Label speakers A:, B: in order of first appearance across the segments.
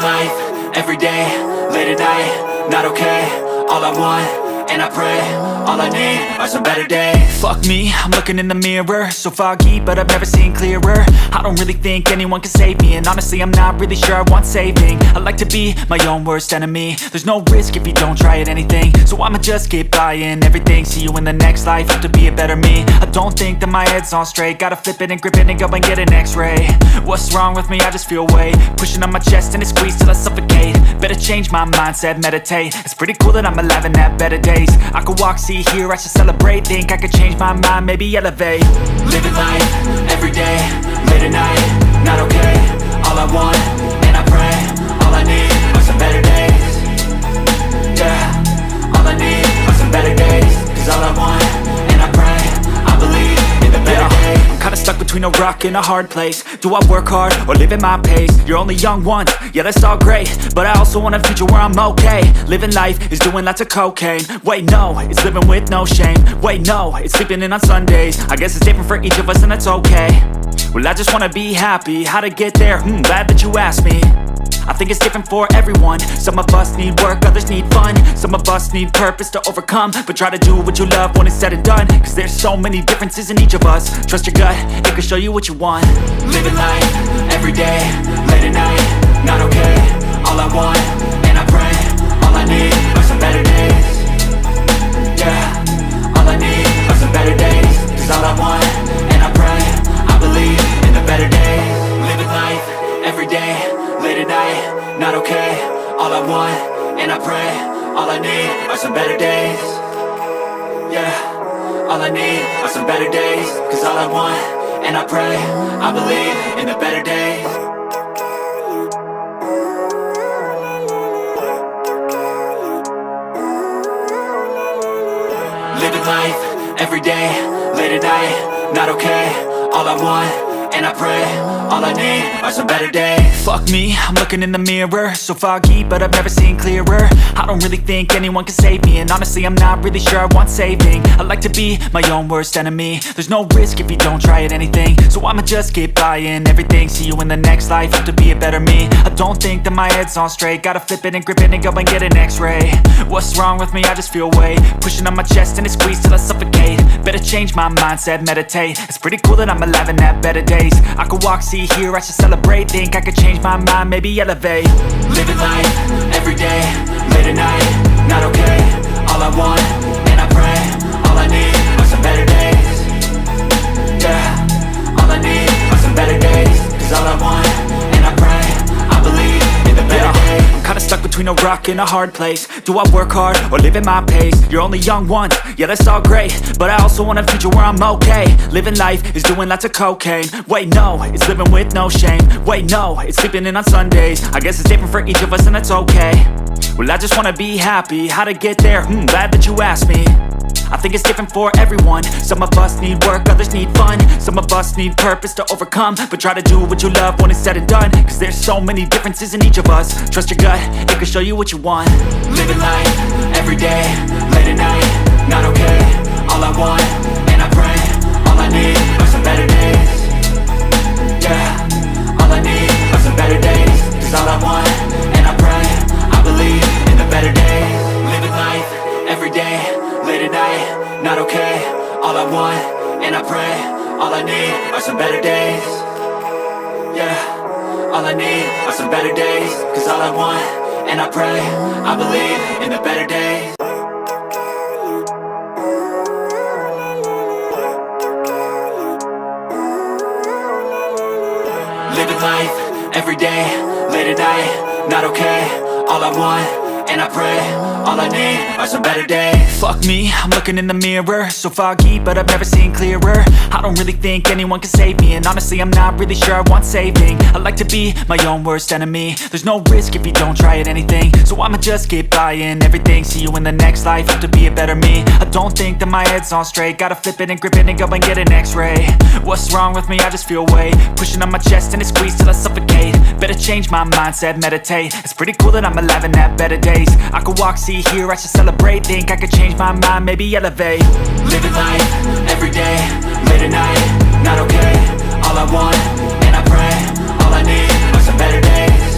A: life, every day, late at night, not okay. All I want, and I pray, all I need are some better days.
B: Fuck me, I'm looking in the mirror, so foggy, but I've never seen clearer. I don't really think anyone can save me, and honestly I'm not really sure I want saving. I like to be my own worst enemy. There's no risk if you don't try at anything, so I'ma just keep buying everything. See you in the next life, have to be a better me. I don't think that my head's on straight, gotta flip it and grip it and go and get an x-ray. What's wrong with me? I just feel weight pushing on my chest and it squeezes till I suffocate. Better change my mindset, meditate. It's pretty cool that I'm alive and have better days. I could walk, see, hear, I should celebrate. Think I could change my mind, maybe elevate.
A: Living life, every day, late at night, not okay. All I want, and I pray, all I need are some better days. Yeah, all I need are some better days. Cause all I want, and I pray, I believe in the better days.
B: I'm kinda stuck between a rock and a hard place. Do I work hard or live at my pace? You're only young once, yeah that's all great, but I also want a future where I'm okay. Living life is doing lots of cocaine. Wait no, it's living with no shame. Wait no, it's sleeping in on Sundays. I guess it's different for each of us and that's okay. Well I just wanna be happy, how to get there? Glad that you asked me. I think it's different for everyone. Some of us need work, others need fun. Some of us need purpose to overcome. But try to do what you love when it's said and done, cause there's so many differences in each of us. Trust your gut, it can show you what you want.
A: Living life, every day, late at night, not okay. All I want, and I pray, all I need are some better days. Yeah, all I need are some better days. Cause all I want, and I pray, I believe in the better days. Living life, every day, late at night, not okay. All I want, and I pray, all I need are some better days. Yeah, all I need are some better days. Cause all I want, and I pray, I believe in the better days. Living life, every day, late at night, not okay. All I want, and I pray, all I need are some better days.
B: Fuck me, I'm looking in the mirror, so foggy, but I've never seen clearer. I don't really think anyone can save me, and honestly I'm not really sure I want saving. I like to be my own worst enemy. There's no risk if you don't try at anything, so I'ma just keep buying everything. See you in the next life, have to be a better me. I don't think that my head's on straight, gotta flip it and grip it and go and get an x-ray. What's wrong with me? I just feel weight pushing on my chest and it squeezes till I suffocate. Better change my mindset, meditate. It's pretty cool that I'm alive and have better days. I could walk, see, hear, I should celebrate. Think I could change my mind, maybe elevate.
A: Living life, every day, late at night, not okay. All I want, and I pray, all I need are some better days. Yeah, all I need are some better days. Cause all I want, and I pray, I believe in the better days.
B: I'm kinda stuck between a rock and a hard place. Do I work hard or live at my pace? You're only young once, yeah that's all great, but I also want a future where I'm okay. Living life is doing lots of cocaine. Wait no, it's living with no shame. Wait no, it's sleeping in on Sundays. I guess it's different for each of us and that's okay. Well I just wanna be happy, how to get there? Glad that you asked me. I think it's different for everyone. Some of us need work, others need fun. Some of us need purpose to overcome. But try to do what you love when it's said and done, cause there's so many differences in each of us. Trust your gut, it can show you what you want.
A: Living life, every day, late at night, not okay. All I want, and I pray, all I need are some better days. Yeah, all I need are some better days. Cause all I want, and I pray, I believe in the better days. Living life, every day, late at night, not okay. All I want, and I pray, all I need are some better days. Yeah, all I need are some better days. Cause all I want, and I pray, I believe in the better days. Living life, every day, late at night, not okay. All I want, and I pray, all I need are some better days.
B: Fuck me, I'm looking in the mirror, so foggy, but I've never seen clearer. I don't really think anyone can save me, and honestly I'm not really sure I want saving. I like to be my own worst enemy. There's no risk if you don't try at anything, so I'ma just keep buying everything. See you in the next life, have to be a better me. I don't think that my head's on straight, gotta flip it and grip it and go and get an x-ray. What's wrong with me? I just feel weight pushing on my chest and it squeezes till I suffocate. Better change my mindset, meditate. It's pretty cool that I'm alive and have better days. I could walk, see, hear, I should celebrate. Think I could change my mind, maybe elevate.
A: Living life, every day, late at night, not okay. All I want, and I pray, all I need are some better days.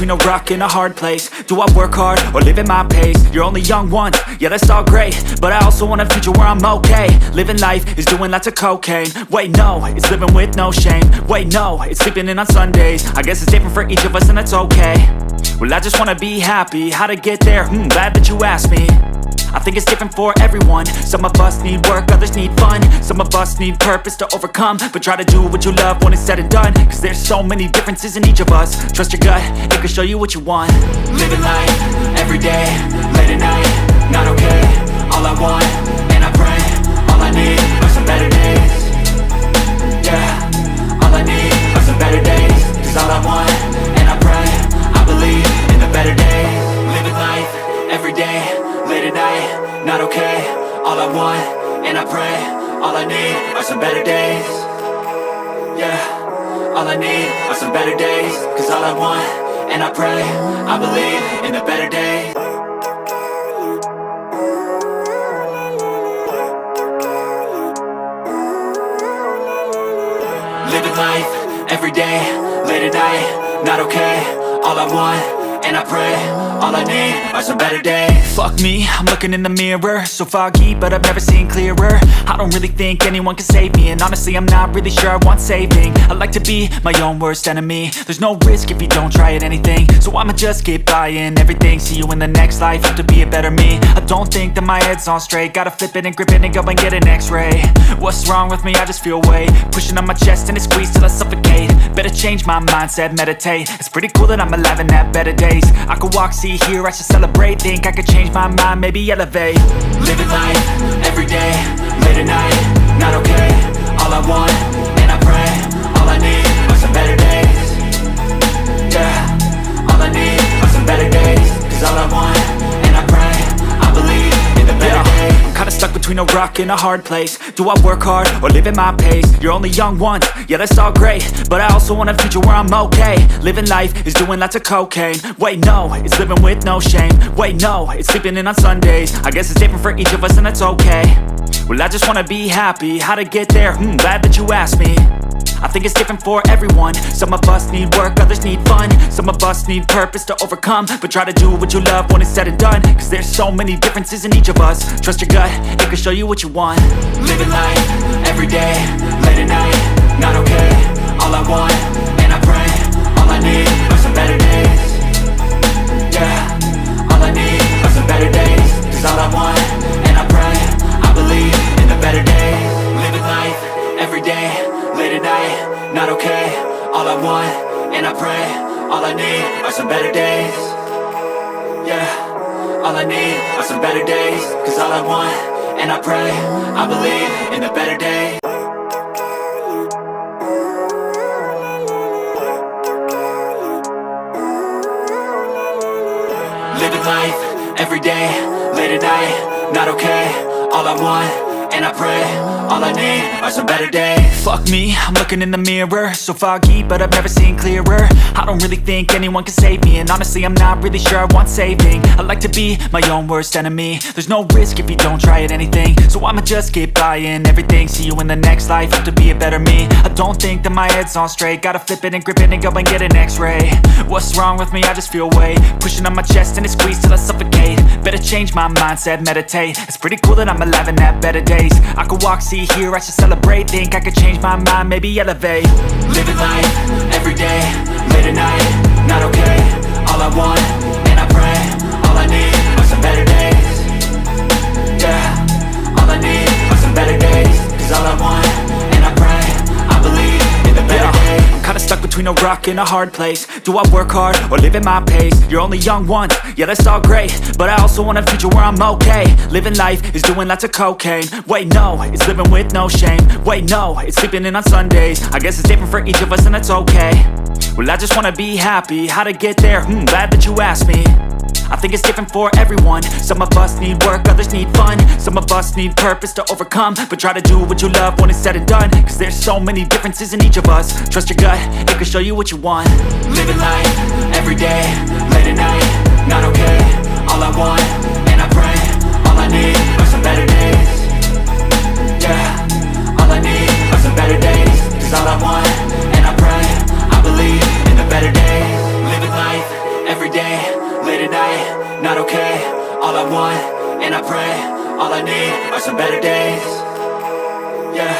B: between a rock and a hard place. Do I work hard or live at my pace? You're only young once, yeah that's all great, but I also want a future where I'm okay. Living life is doing lots of cocaine. Wait no, it's living with no shame. Wait no, it's sleeping in on Sundays. I guess it's different for each of us and that's okay. Well I just wanna be happy, how to get there? Glad that you asked me. I think it's different for everyone. Some of us need work, others need fun. Some of us need purpose to overcome. But try to do what you love when it's said and done, cause there's so many differences in each of us. Trust your gut, it can show you what you want.
A: Living life, everyday, late at night, not okay. All I want, and I pray, all I need are some better days. Yeah, all I need are some better days. Cause all I want, and I pray, I believe in the better days. Living life, everyday, late at night, not okay. All I want, and I pray, all I need are some better days. Yeah, all I need are some better days. Cause all I want, and I pray, I believe in the better days. Living life, everyday, late at night, not okay. All I want, and I pray, all I need are some better days.
B: Fuck me, I'm looking in the mirror, so foggy, but I've never seen clearer. I don't really think anyone can save me, and honestly I'm not really sure I want saving. I like to be my own worst enemy. There's no risk if you don't try at anything, so I'ma just keep buying everything. See you in the next life, have to be a better me. I don't think that my head's on straight, gotta flip it and grip it and go and get an x-ray. What's wrong with me? I just feel weight pushing on my chest and it squeezes till I suffocate. Better change my mindset, meditate. It's pretty cool that I'm alive and have better days. I could walk, see, hear, I should celebrate. Think I could change my mind, maybe elevate.
A: Living life, everyday, late at night, not okay. All I want, and I pray, all I need are some better days. Yeah, all I need are some better days. Cause all I want, and I pray, I believe in the better days.
B: I'm kinda stuck between a rock and a hard place. Do I work hard or live at my pace? You're only young once, yeah that's all great, but I also want a future where I'm okay. Living life is doing lots of cocaine. Wait no, it's living with no shame. Wait no, it's sleeping in on Sundays. I guess it's different for each of us and that's okay. Well I just wanna be happy, how to get there? Glad that you asked me. I think it's different for everyone. Some of us need work, others need fun. Some of us need purpose to overcome. But try to do what you love when it's said and done, cause there's so many differences in each of us. Trust your gut, it can show you what you want.
A: Living life, everyday, late at night, not okay. All I want, and I pray, all I need are some better days. Yeah, all I need are some better days. Cause all I want, and I pray, I believe in the better days. Living life, everyday, late at night, not okay. All I want, and I pray, all I need are some better days. Yeah, all I need are some better days. Cause all I want, and I pray, I believe in the better days. Living life, everyday, late at night, not okay. All I want, and I pray, all I need are some better days.
B: Fuck me, I'm looking in the mirror, so foggy, but I've never seen clearer. I don't really think anyone can save me, and honestly I'm not really sure I want saving. I like to be my own worst enemy. There's no risk if you don't try at anything, so I'ma just keep buying everything. See you in the next life, have to be a better me. I don't think that my head's on straight, gotta flip it and grip it and go and get an x-ray. What's wrong with me? I just feel weight pushing on my chest and it squeezes till I suffocate. Better change my mindset, meditate. It's pretty cool that I'm alive and have better days. I could walk, see, hear, I should celebrate. Think I could change my mind, maybe elevate.
A: Living life, everyday, late at night, not okay. All I want, and I pray, all I need are some better days. Yeah, all I need are some better days. Cause all I want, and I pray, I believe in the better days.
B: I'm kinda stuck between a rock and a hard place. Do I work hard or live at my pace? You're only young once, yeah that's all great, but I also want a future where I'm okay. Living life is doing lots of cocaine. Wait no, it's living with no shame. Wait no, it's sleeping in on Sundays. I guess it's different for each of us and that's okay. Well I just wanna be happy, how to get there? Glad that you asked me. I think it's different for everyone. Some of us need work, others need fun. Some of us need purpose to overcome. But try to do what you love when it's said and done, cause there's so many differences in each of us. Trust your gut, it can show you what you want.
A: Living life, everyday, late at night, not okay. All I want, and I pray, all I need are some better days. Yeah, all I need are some better days. Cause all I want, and I pray, I believe in the better days. Living life, want, and I pray, all I need are some better days. Yeah,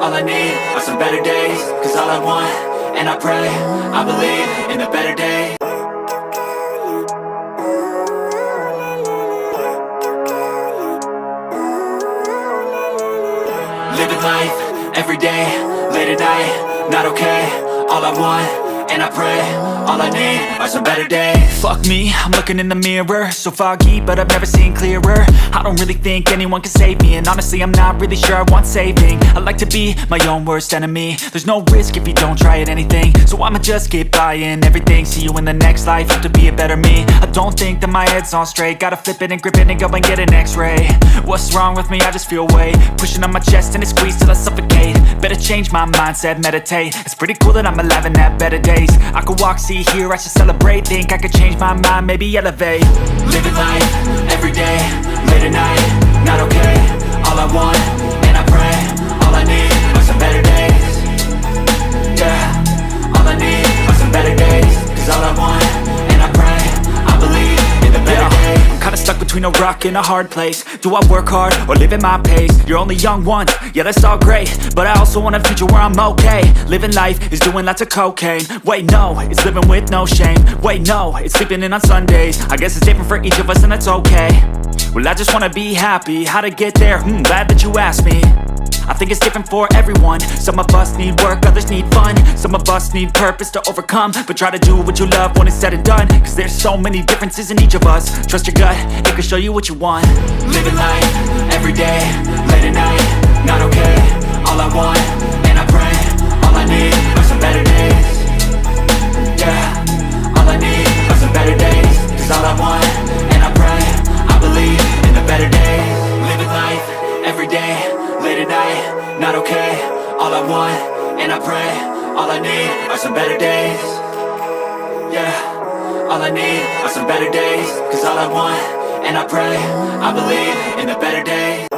A: all I need are some better days. Cause all I want, and I pray, I believe in the better days. Living life, everyday, late at night, not okay. All I want, and I pray, all I need are some better days.
B: Fuck me, I'm looking in the mirror, so foggy, but I've never seen clearer. I don't really think anyone can save me, and honestly I'm not really sure I want saving. I like to be my own worst enemy. There's no risk if you don't try at anything, so I'ma just keep buying everything. See you in the next life, have to be a better me. I don't think that my head's on straight, gotta flip it and grip it and go and get an x-ray. What's wrong with me? I just feel weight pushing on my chest and it squeezes till I suffocate. Better change my mindset, meditate. It's pretty cool that I'm alive and have better days. I could walk, see, hear, I should celebrate. Think I could change my mind, maybe elevate.
A: Living life, everyday, late at night, not okay. All I want, and I pray, all I need are some better days. Yeah, all I need are some better days. Cause all I want, and I pray, I believe in the better days.
B: I'm kinda stuck between a rock and a hard place. Do I work hard or live at my pace? You're only young once, yeah that's all great, but I also want a future where I'm okay. Living life is doing lots of cocaine. Wait no, it's living with no shame. Wait no, it's sleeping in on Sundays. I guess it's different for each of us and that's okay. Well I just wanna be happy, how to get there? Glad that you asked me. I think it's different for everyone. Some of us need work, others need fun. Some of us need purpose to overcome. But try to do what you love when it's said and done. Cause there's so many differences in each of us. Trust your gut, it can show you what you want.
A: Living life, everyday, late at night, not okay. All I want, and I pray, all I need are some better days. Yeah, all I need are some better days. Cause all I want, and I pray, I believe in the better days. Living life, everyday, late at night, not okay. All I want, and I pray, all I need are some better days. Yeah, all I need are some better days. Cause all I want, and I pray, I believe in the better days.